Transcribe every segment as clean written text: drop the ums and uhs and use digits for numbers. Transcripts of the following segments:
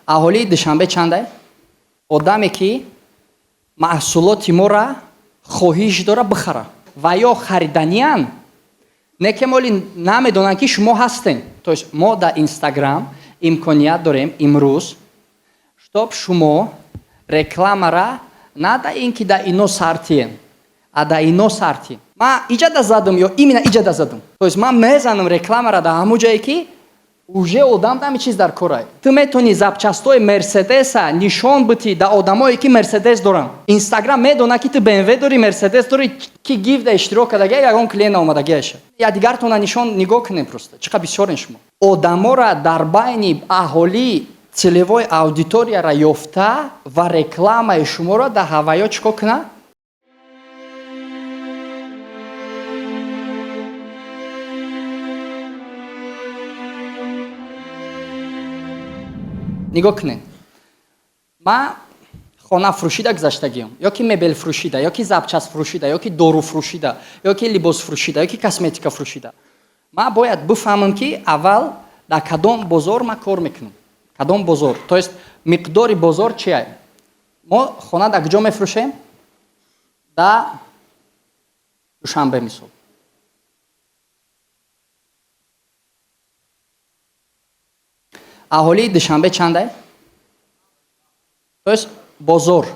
аҳолии Душанбе чандае? Одаме ки маҳсулоти моро хоҳиш дора бихара ва ё хариданиян, не ки моли намедонанд ки шумо ҳастен. То есть мо дар Инстаграм имконият дорем имрӯз, чтоб шумо рекламара на да ин ки да ино сартиен, а да ино сартиен. Ман иҷада задум ё именно иҷада задум. То есть ман мезанам рекламара да ҳамун ҷое ки уже одам дами чиз дар корай. Ту метони запчастои Мерседеса нишон битӣ да одамое ки Мерседес доранд. Инстаграм медона ки ту БМВ дори, Мерседес дори, ки гифт да иштирок кардагия ягон клиент омадагияша. Я дигартона нишон нигоҳ кунем просто. Чиқа бисёрен шумо. Одамора дар байни аҳолӣ целевой аудиторияра ёфта ва рекламаи шуморо да ҳаваё чикор куна? нигоҳ кунед. Ман хона фурӯшида гузаштагиам, ё ки мебел фурӯшида, ё ки запчаст фурӯшида, ё ки дору фурӯшида, ё ки либос фурӯшида, ё ки косметика фурӯшида. Ман бояд бифаҳмам ки аввал дар кадом бозор ман кор мекунам. Кадом бозор? То есть миқдори бозор чие? Мо хона дар куҷо мефурӯшем? Дар Душанбе мисол. аҳолии Душанбе чандае? То есть бозор.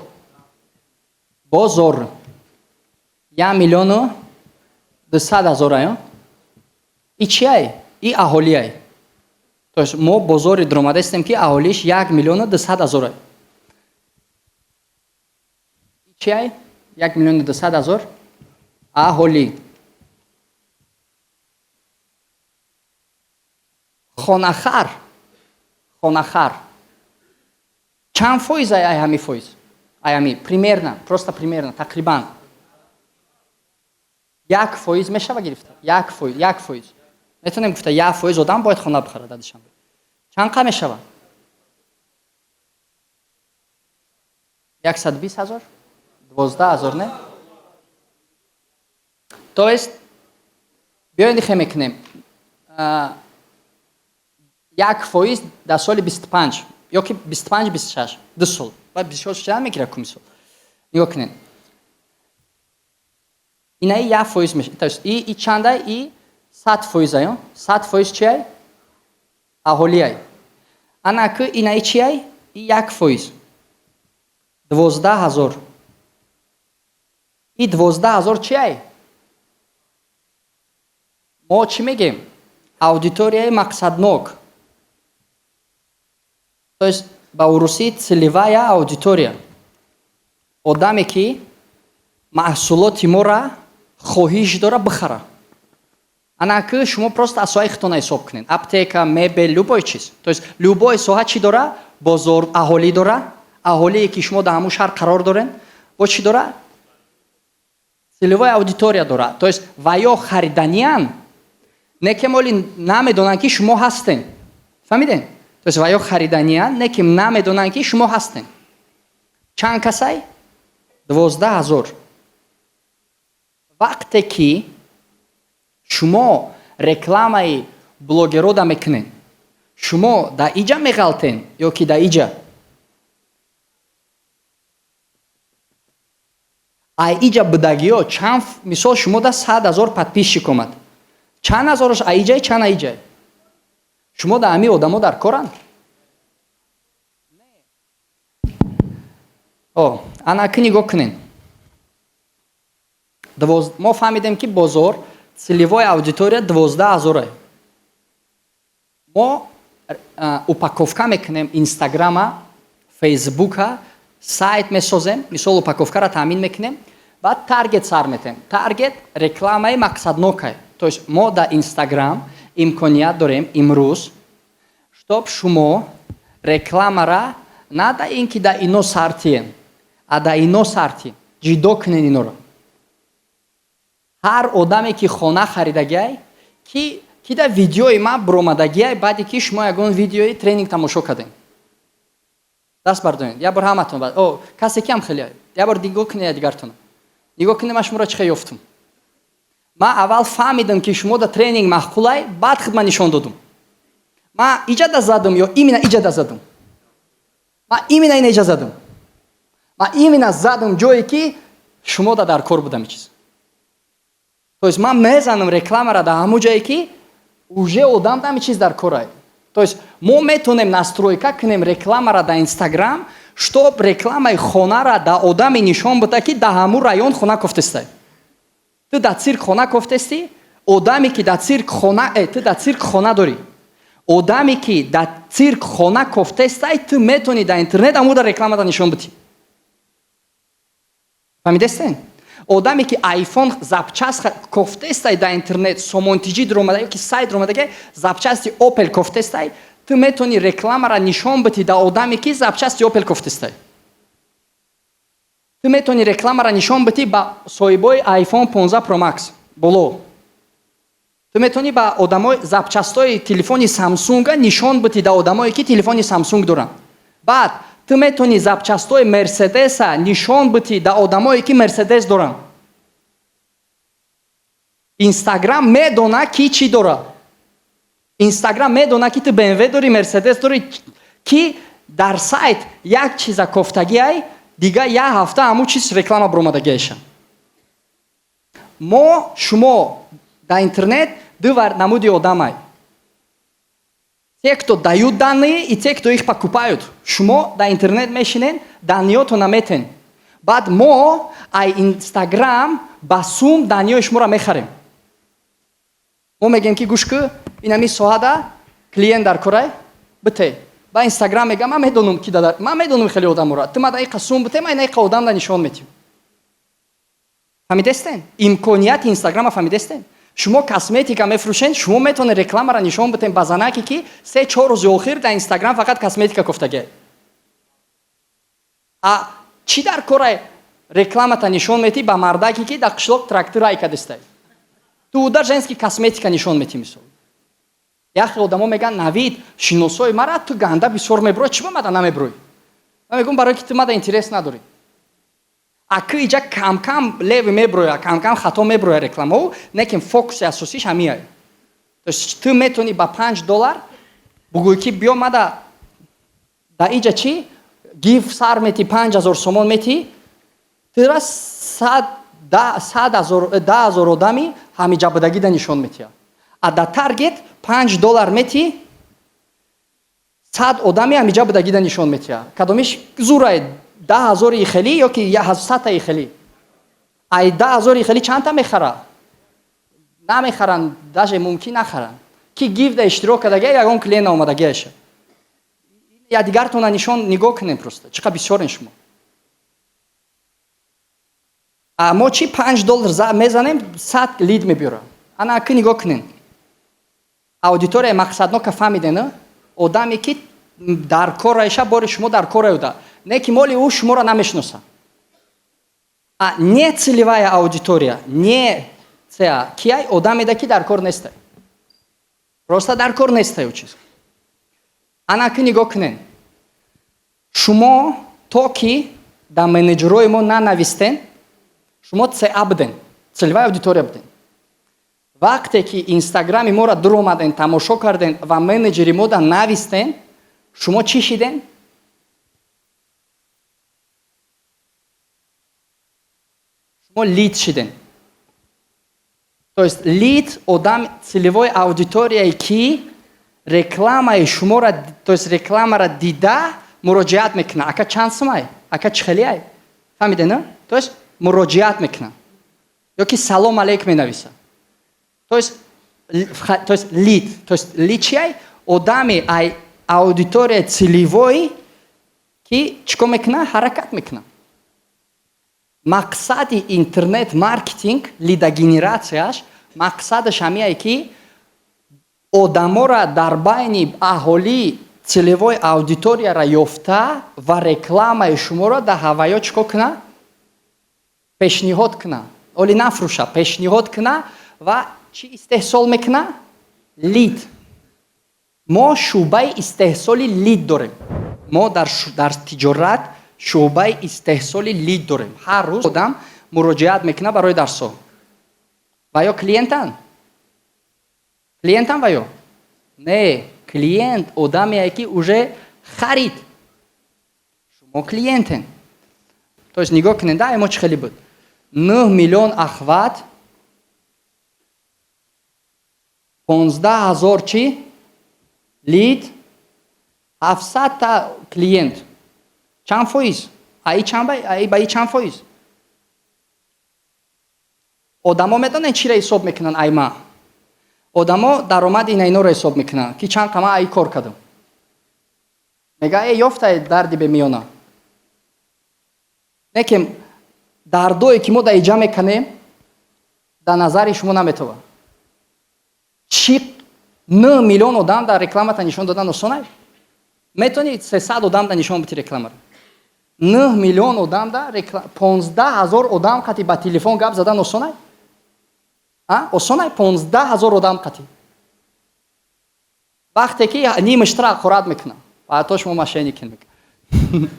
Бозор 1,200,000 и чие? И аҳолие. То есть мо бозори дуромадастем ки аҳолиш 1,200,000. И чие? 1,200,000 аҳолӣ. хонахар. Хонахар. Чанд фоиз ай ҳами фоиз? Ай ҳами примерно, просто примерно, тақрибан. 1% мешава гирифта? 1%. Метонем гуфта 1% одам бояд хона бихара дар Душанбе. Чанд қа мешава? 120,000? 12,000 не? То есть биёед хе мекунем. 1% дар соли 25 ё ки 25-26 2 сол. Баъд 26 чанд мегира ку мисол. Нигоҳ кунед. Инаи 1% меша. То есть и чанда и 100% ай. 100% чие? Аҳолие. Ана ки инаи чие? И 1%. 12,000. И 12,000 чие? Мо чӣ мегем? Аудиторияи мақсаднок. То есть ба урусӣ целевая аудитория. Одаме ки маҳсулоти моро хоҳиш дора бихара. Ана ки шумо просто асоаи хитона ҳисоб кунед. Аптека, мебел, любой чиз. То есть любой соҳа чӣ дора? Бозор, аҳолӣ дора. Аҳолие ки шумо дар ҳамун шаҳр қарор дорен. Бо чӣ дора? Целевая аудитория дора. То есть ва ё хариданиян, не ки моли намедонанд ки шумо ҳастен. фаҳмиден? То есть ва ё хариданиян, не ки намедонанд ки шумо ҳастен. Чанд касай? 12,000. вақте ки шумо рекламаи блогерода мекунед, шумо дар иҷа меғалтен ё ки дар иҷа? ай иҷа будагиё чанд мисол шумо дар 100,000 подписчик омад. Чанд ҳазораш ай иҷай, чанд ай иҷай? шумо дар ҳамин одамо дар коранд? ана ки нигоҳ кунед. мо фаҳмидем ки бозор целевой аудитория 12,000. мо упаковка мекунем Инстаграма, Фейсбука, сайт месозем, мисол упаковкаро таъмин мекунем, баъд таргет сар метем. Таргет рекламаи мақсаднокай. То есть мо дар Инстаграм имконият дорем имрӯз, чтоб шумо рекламара на да ин ки да ино сартиен, а да ино сартиен ҷидо кунед иноро. ҳар одаме ки хона харидагиай, ки да видеои ман биромадагиай, баъде ки шумо ягон видеои тренинг тамошо кардем. даст бардоред. Я бор ҳаматон бад. Касе ки ҳам хеле. Я бор нигоҳ кунед дигартон. нигоҳ кунед ман шуморо чӣ хел ёфтам. ман аввал фаҳмидам ки шумо да тренинг маҳқулай, баъд хидмат нишон додум. ман иҷада задум ё именно иҷада задум. ман именно инеҷа задам. Ман именно задам ҷое ки шумо дар кор будам чиз. То есть ман мезанам рекламара дар ҳамон ҷое ки уже одам дами чиз дар кор ай. То есть мо метонем настройка кунем рекламара дар Instagram, чтоб рекламаи хонара дар одаме нишон буда ки дар ҳамон район хона кофтестай. Ту дар цирк хона кофтести, одаме ки дар цирк хона, ту дар цирк хона дорӣ. Одаме ки дар цирк хона кофтестай, ту метони дар интернет ҳамуда рекламата нишон будӣ. фаҳмидестен? Одаме ки iPhone запчаст кофтестай дар интернет, сомонтиҷи дуромада ёки сайт дуромадаги запчасти Opel кофтестай, ту метони рекламара нишон бидӣ дар одаме ки запчасти Opel кофтестай. Ту метони рекламара нишон бидӣ ба соҳибои iPhone 15 Pro Max боло. Ту метони ба одамои запчастои телефони Samsung нишон бидӣ дар одамое ки телефони Samsung доранд. Баъд ту метони запчастои Mercedes нишон бидӣ дар одамое ки Mercedes доранд. Instagram медона ки чӣ дора. Instagram медона ки ту BMW дорӣ, Mercedes дорӣ, ки дар сайт як чиза кофтагиай, дига як ҳафта ҳамун чиз реклама биромадагиаша. Мо шумо дар интернет ду намуди одамай. Те, кто дают данные, и те, кто их покупают. Шумо дар интернет мешинен, даниёто наметен. Баъд мо ай Instagram ба сум даниёи шуморо мехарем. Мо мегем ки гӯш кӯ инами соҳада клиент дар корай бите. Ба Instagram мегам ман медонам ки дар ман медонам хеле одамора. Ту мада иқа сум бите, ман иқа одамда нишон метим. фаҳмидестен? Имконияти Instagram фаҳмидестен? шумо косметика мефурӯшен, шумо метавонед рекламара нишон битем ба занаке ки 3-4 рӯзи охир дар Instagram фақат косметика кофтагӣ. А чӣ дар кора рекламата нишон метӣ ба мардаке ки дар қишлоқ трактор айкадистай? Ту дар женски косметика нишон метӣ мисол. Яхе одамо меган Навид, шиносои мара ту ганда бисёр меброӣ, чӣ ба мада намеброӣ? Ман мегӯм барои ки ту мада интерес надорӣ. Аки иҷа кам-кам леви меброя, кам-кам хато меброя рекламао, лекин фокуси асосиш ҳамияй. То есть ту метони ба $5 бугӯй ки биё мада да иҷа чӣ гиф сар метӣ 5000 сомон метӣ, тура 10,000 одами ҳамиҷа будагӣ да нишон метия. А да таргет $5 метӣ 100 одами ҳамиҷа будагӣ да нишон метия. Кадомиш зурай 10,000 ихелӣ ёки 100 ихелӣ. Ай 10,000 ихелӣ чанда мехара? Намехаранд, даже мумкин нахаранд. Ки гиф да иштирок кардагӣ ягон клиент наомадагиаша. Я дигартона нишон нигоҳ кунем просто. Чӣ қадр бисёрен шумо. А мо чӣ $5 мезанем 100 лид мебиёра. Ана аки нигоҳ кунем. Аудитория мақсаднока фаҳмидена? Одаме ки дар кораиша бори шумо дар кораюда. Не ки моли ӯ шуморо намешноса. А не целевая аудитория, не цеа кияй одамеда ки дар кор нестай. Просто дар кор нестай ӯ чиз. Ана ки нигоҳ кунен. Шумо то ки дар менеҷерои мо нанавистен, шумо цеа буден, целевая аудитория буден. Вақте ки Инстаграми моро дуромаден, тамошо карден ва менеҷери мо да навистен, шумо чӣ шиден? Шумо лид шиден. То есть лид одам целевой аудиторияе ки рекламаи шуморо, то есть рекламаро дида муроҷиат мекуна. Ака чанд сумай? Ака чихелиай? фаҳмидена? То есть муроҷиат мекуна. Ёки салом алейк менависа. То есть лид. То есть лид чиай? Одами ай аудитория целевой ки чико мекуна? Ҳаракат мекуна. Мақсади интернет маркетинг, лидогенератсияш, мақсадаш ҳамияе ки одаморо дар байни аҳолии целевой аудиторияро ёфта ва рекламаи шуморо дар ҳаваё чико куна? Пешниҳод куна. Оли нафрӯша, пешниҳод куна ва чӣ истеҳсол мекуна? Лид. Мо шӯъбаи истеҳсоли лид дорем. Мо дар тиҷорат шӯъбаи истеҳсоли лид дорем. Ҳар рӯз одам муроҷиат мекуна барои дарсо. ва ё клиентан? Клиентан ва ё? Не, клиент одамее ки уже харид. мо клиентем. То есть нигоҳ кунед, мо чӣ хеле буд? 9 миллион ахват, 15,000 чи? Лид, 700 та клиент. Чанд фоиз? Аи ба и чанд фоиз? одамо медонед чиро ҳисоб мекунанд айма? одамо даромади инаро ҳисоб мекунанд ки чанд қама аи кор кардам. мега ёфтае дарди бемиёна. некем дардое ки мо дар иҷа мекунем дар назари шумо наметова. чӣ 9 миллион одам дар рекламата нишон додан осон аст? метавонед 300 одам дар нишон бити рекламара. 9 миллион одам дар реклама, 15,000 одам қати ба телефон гап задан осон аст? осон аст 15,000 одам қати. вақте ки нимаштра хӯрад мекунам, ҳатто шумо мошенникин мекунед.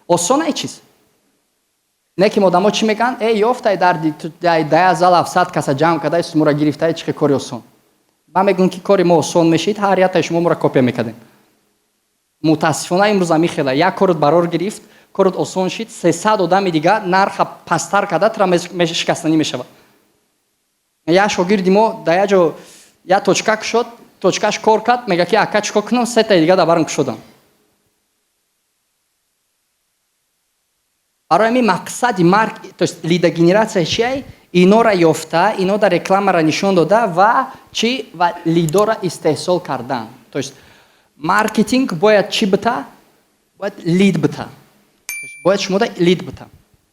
осон аст чиз? неким одамо чӣ мегӯянд? ёфтае дар зал 700 каса ҷамъ карда муро гирифтае, чӣ кори осон. ба мегӯянд ки кори мо осон мешид, ҳар ятаи шумо муро копия мекардем. мутаассифона имрӯз ҳамин хела як корот барор гирифт, корот осон шид, 300 одами дигар нарха пасттар карда тра шикастанӣ мешавад. як шогирди мо дар як ҷо як точка кушод, точкаш кор кард, мега ки ака чӣ кор кунам, 3 таи дигар дар барам кушодам. барои ҳамин мақсади то есть лидогенератсия чӣ? инора ёфта, ино дар рекламара нишон дода ва чӣ? ва лидора истеҳсол кардан. То есть маркетинг бояд чӣ бита? бояд лид бита. бояд шумо лид бита.